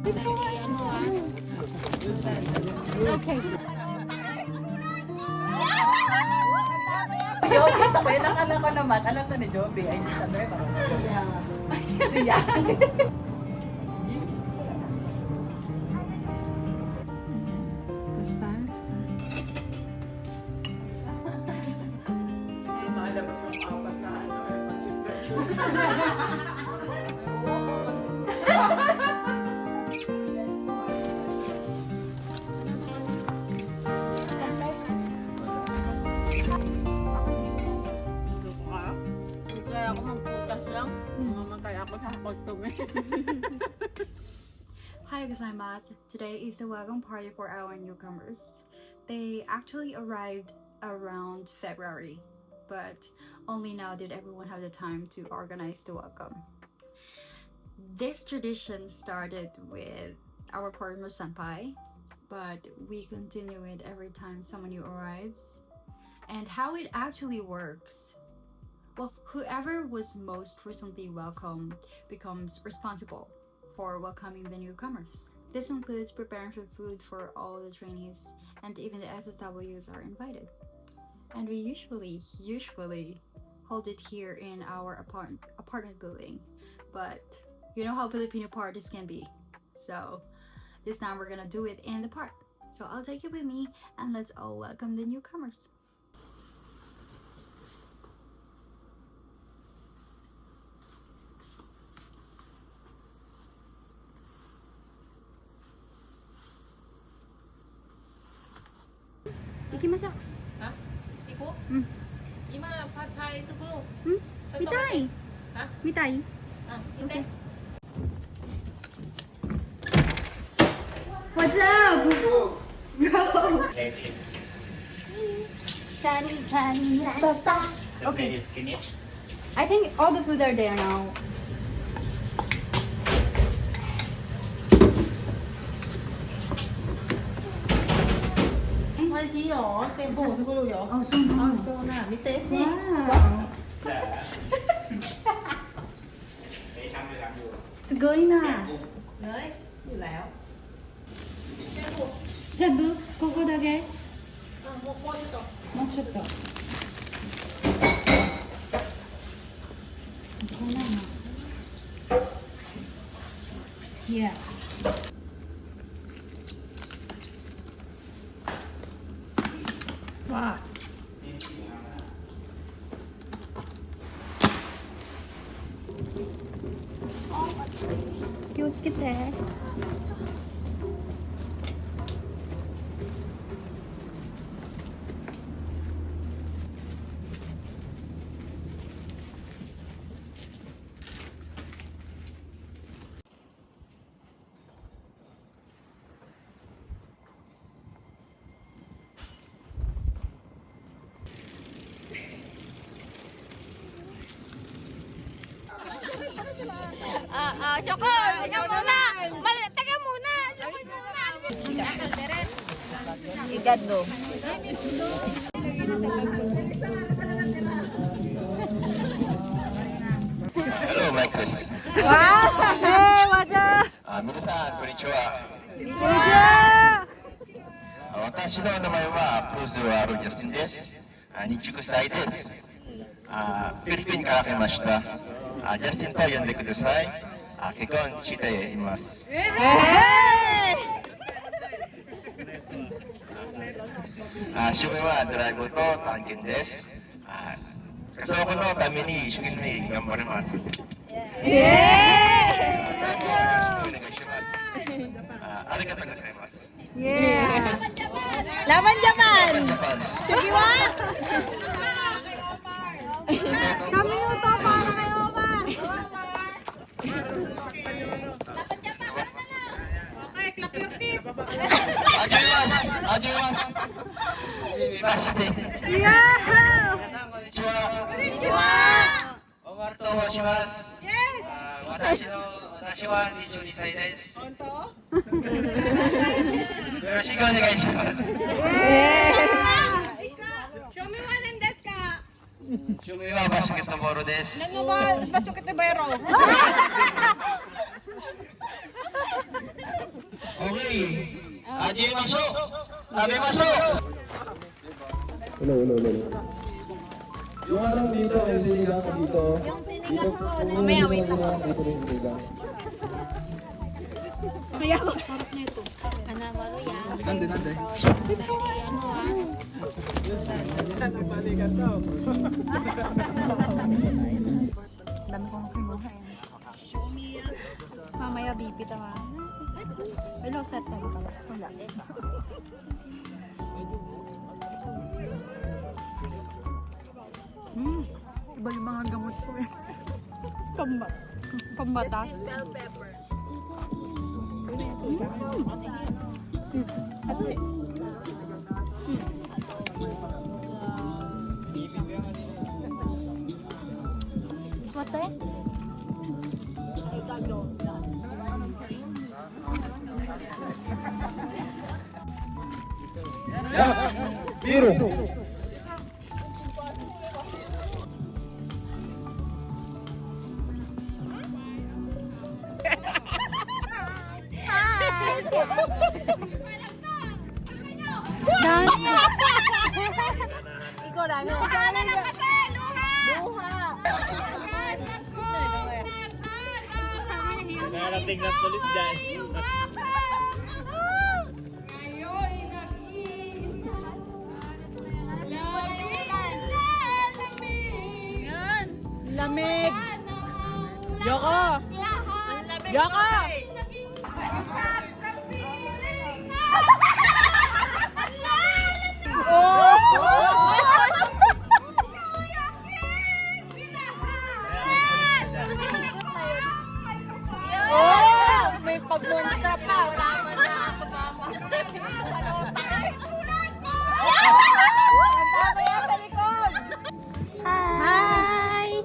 Okay. Joby, tayo nakala ko naman. Alam to ni Joby. Ay, hindi sabi. Siya. Hi gozaimasu. Today is the welcome party for our newcomers. They actually arrived around February, but only now did everyone have the time to organize the welcome. This tradition started with our partner senpai, but we continue it every time someone new arrives. And how it actually works. Well, whoever was most recently welcomed becomes responsible for welcoming the newcomers. This includes preparing for food for all the trainees, and even the SSWs are invited. And we usually hold it here in our apartment building, but you know how Filipino parties can be. So this time we're gonna do it in the park. So I'll take you with me and let's all welcome the newcomers. Ikimashou. あ、行こう。うん。今パッタイ作ろう。見たい。あ、見たい。あ、見て。 What's up? Go! Chinese papa. Okay. I think all the food are there now. 맛있어. 쌤보 수고로요. Oh, so nice. 소나 밑에. Wow. すごいな。 เลยอยู่แล้วเส้นบุก 全部ここだけ。もうちょっと。もうちょっと。こんなの。Yeah. わあ。気をつけて。Syoko, teka muna. Teka muna. Syoko muna. Igado. Hello, Mike です。わあ、hey, what's up? 皆さん、こんにちは。こんにちは。私の名前はプロズワール・ジャスティンです。29歳です。フィリピンから来ました。ジャスティンと呼んでください。結婚しています。趣味はドライブと探検です。家族のために一生懸命頑張ります。お願いします。ありがとうございます。 Yeah. Laban Japan. Sugiwa. Sa minuto para kay Omar. Okay, clap your tip. あじめます。まして。Yeah. 皆さんこんにちは。オマルと申します。私は22歳です。本当？よろしくお願いします。Show me what in this ka. 趣味はバスケットボールです。 Ano ba? Basok kita bayro. Okay. Ajimashou! Tabemashou! Hello. Yung harang dito, yung sinigang ko dito. Yung sinigang ko. Mamaya, wait lang. Dito rin sinigang. Kanamaro yan. Nande. Ano ah. Dami kong kinuha eh. Mamaya bibita ka. Hello, set na ba? Wala. Iba yung mga gamot ko eh. Pambata. What eh? Biru! Ikaw na, ano? Luha na lang kasi! Luha! Narating na polis dyan. Lamig! Yoko! Yoko! Oh! May pag-monster pa! Wala mo na! Ano tayo? Hi!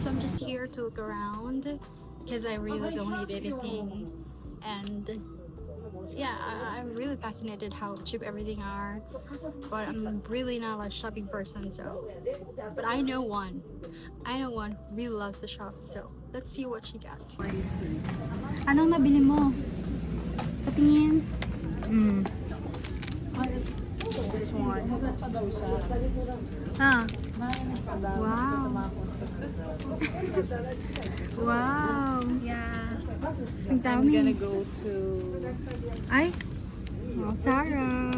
So I'm just here to look around because I really don't need anything, and yeah, I'm really fascinated how cheap everything are, but I'm really not a shopping person, so but I know one who really loves to shop, so let's see what she got. Anong nabili mo? Patingin. This one. Ah. Wow. Wow. Ang Yeah. I'm dami. gonna go to Ay, oh, Sarah.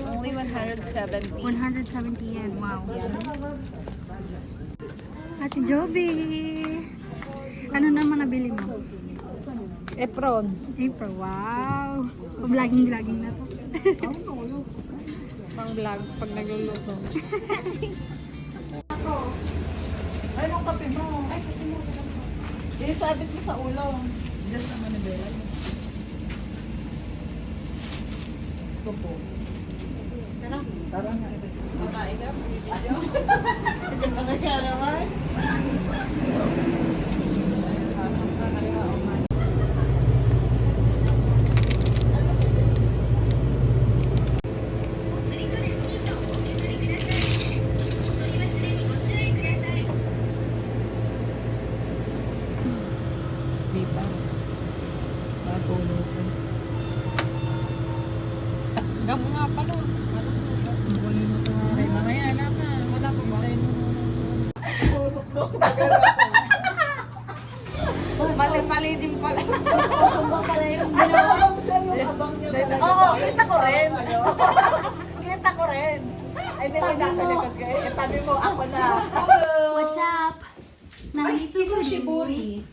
only 170. 170 yen. Wow. Ate Joby. Ano naman nabili mo? Apron. April. Wow. Vlogging na to. Pang vlog pag nagluluto. Ay, nung kape mo. Ay, kape mo. Isabit mo sa ulo. Just naman na bela. Gusto po. Tara nga. Kakain ka? Ganda ka naman. Di pa. Patulog ko. Gamo nga pala. Ay, mamaya na pa. Wala pa ba rin? Susok-sok na gano'n. Mali-mali din pala. Tumba pala yung ginawa. Siya yung abang niya. Oo, kita ko rin. Kita ko rin. Ay, hindi ko nasa likod ko. Eh, tabi mo, ako na. What's up? Nandito sa Shiburi.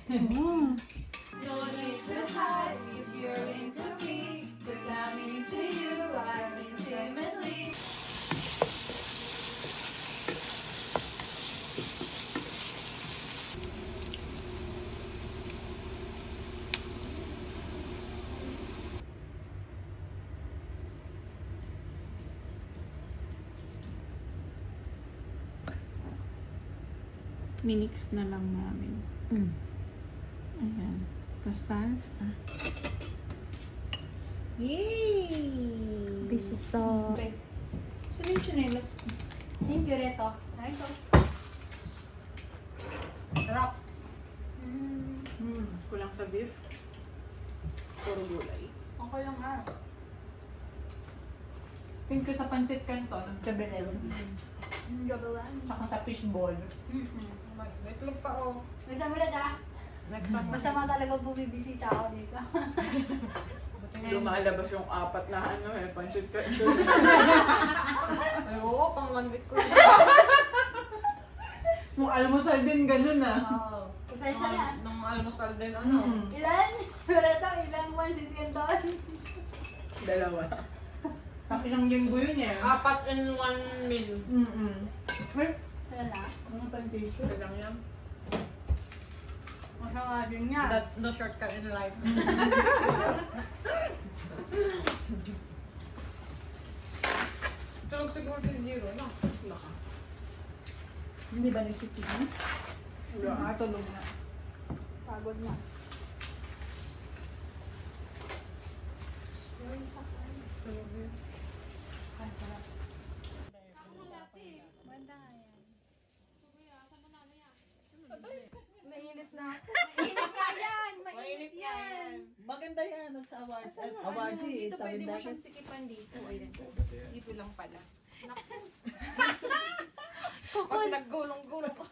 Minix na lang namin. Ayan. Kasasa. Yay! This is so... Saan yung chinelas? Thank you, Reto. Ito. Sarap. Kulang sa beef. Puro gulay. Okay lang ha. Thank you sa pancit canton ng Chabelero. Gabalan. Saka sa fishball. May itlog pa oh. Basta mo na Next time. Masama talaga bumibisita ako dito. Lumalabas yung apat na ano pancit canton. Ay, oo, pang manbit ko. Nung almusal din ganun ah. Oo. Pasensya na. Nung almusal din ano. Ilan? Pero ito, ilang pansit canton? Dalawa. Isang linggo yun eh. 4 in 1 meal. Wala. Ano pa yung tissue? Kaya lang yan. Masama din nga. That no shortcut in life. Tulog siguro si Jiro, no? Laka. Hindi ba nagsisigi? Wala. Tulog na. Pagod na. Tulog yun. Ay, sarap. Banda nga yan. Mainit na. Mainit nga yan! Mainit yan! Maganda yan sa awards. Awaji, Dito pwede mo siyang sikipan dito. Ayan. Dito lang pala. Pag naggulong-gulong pa.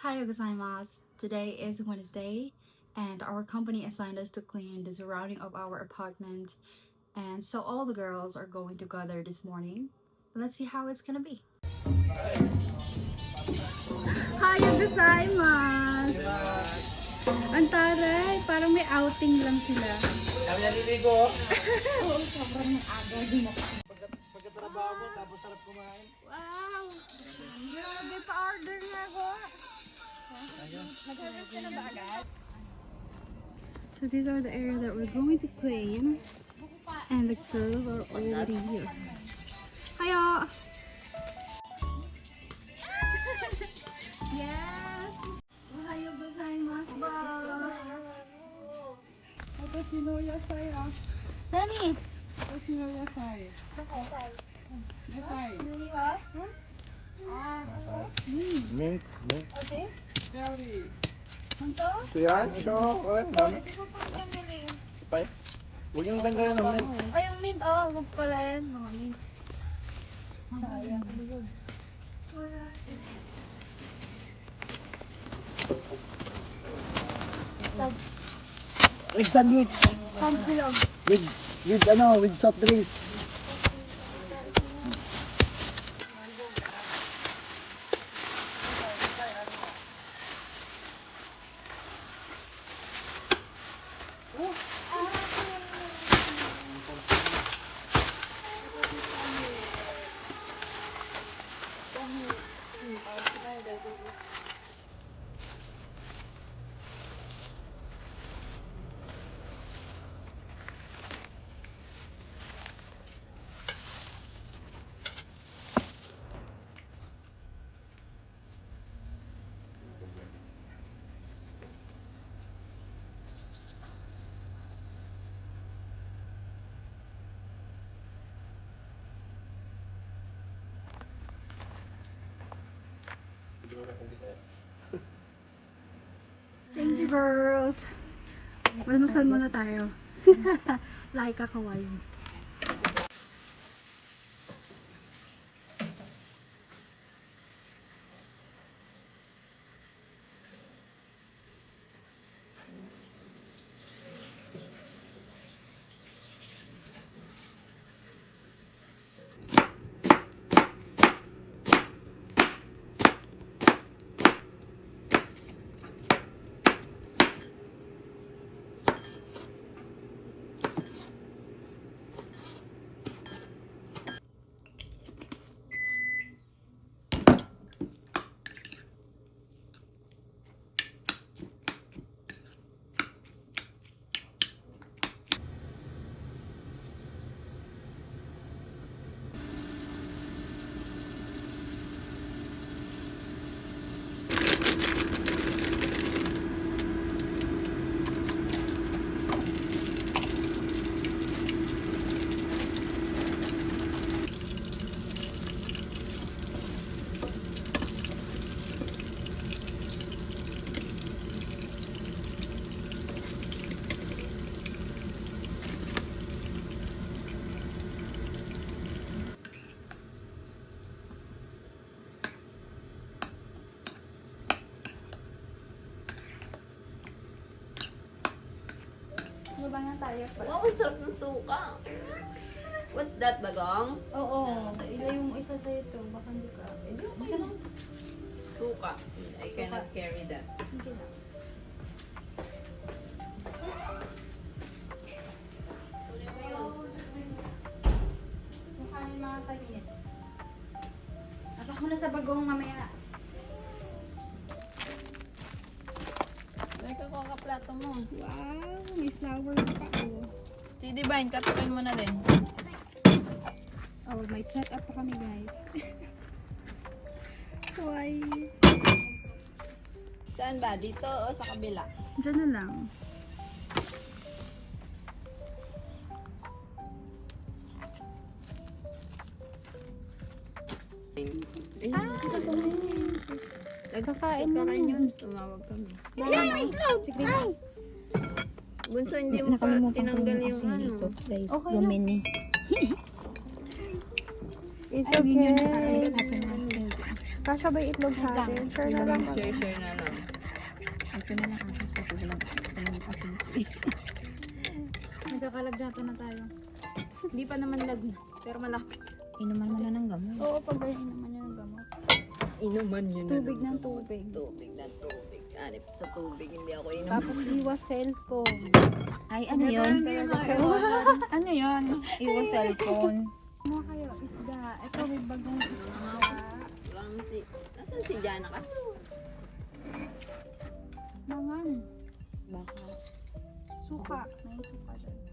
Hi, gozaimasu. Today is Wednesday, and our company assigned us to clean the surrounding of our apartment. And so all the girls are going to gather this morning. Let's see how it's gonna be. Hi, gozaimasu. Ang taray, parang may outing lang sila. Kami naliligo. Sobrang aga din ako. Pagkatrabaho mo, tapos sarap kumain. Wow! Grabe, pa-order na ako. Mag-harvest ka na ba agad? So these are the area that we're going to clean. And the girls are already here. Hiya! Yes! Ohayo gozaimasu ba? Nani? Mink. Okay. So yan, chocolate. Dami. Pay. Huwag yung tanggalin naman. Ay, yung mint. Oh, wag pala yan. Mga mint. Egg sandwich. With soft drinks. Thank you, girls. Malmasal muna tayo. Like ka kawaii. Baba na tayo. Wow, ang sarap ng suka. What's that, bagong? Oo. Ilay mo isa sa ito. Baka hindi ka. Suka. I cannot carry that. Sige lang. Mukhanin mga 5 minutes. Apak mo na sa bagong mamaya. Ay, kakuha ka plato mo. Wow, may flowers pa. Oh. Si Divine, katukin mo na din. Oh, may setup pa kami, guys. Why? Saan ba? Dito o sa kabila? Diyan na lang. Nagkakain na yun. Tumawag kami. Ay, itlog! Ay! Bunso, hindi mo pa tinanggal yung ano. Guys, Okay lumini. It's okay. Kasha ba yung itlog sa atin? Sure na lang. Share na lang. Ito na lang ako kasi walang asin. Nagkakalagdato na tayo. Hindi pa naman lag. Pero malapit. Inuman mo na ng gamot. Oo, pag-version naman yun ng gamot. Inuman yun. Tubig ng tubig. Tubig ng tubig. Anip sa tubig, hindi ako inuman. Tapos iwas cellphone. Ay, ano yun? Ano yun? Iwas cellphone. Ano kayo? Isda. Ito may bagong isda. Ramsey. Nasaan si Jana kasi? Mangan. Baka. Suka. May suka doon.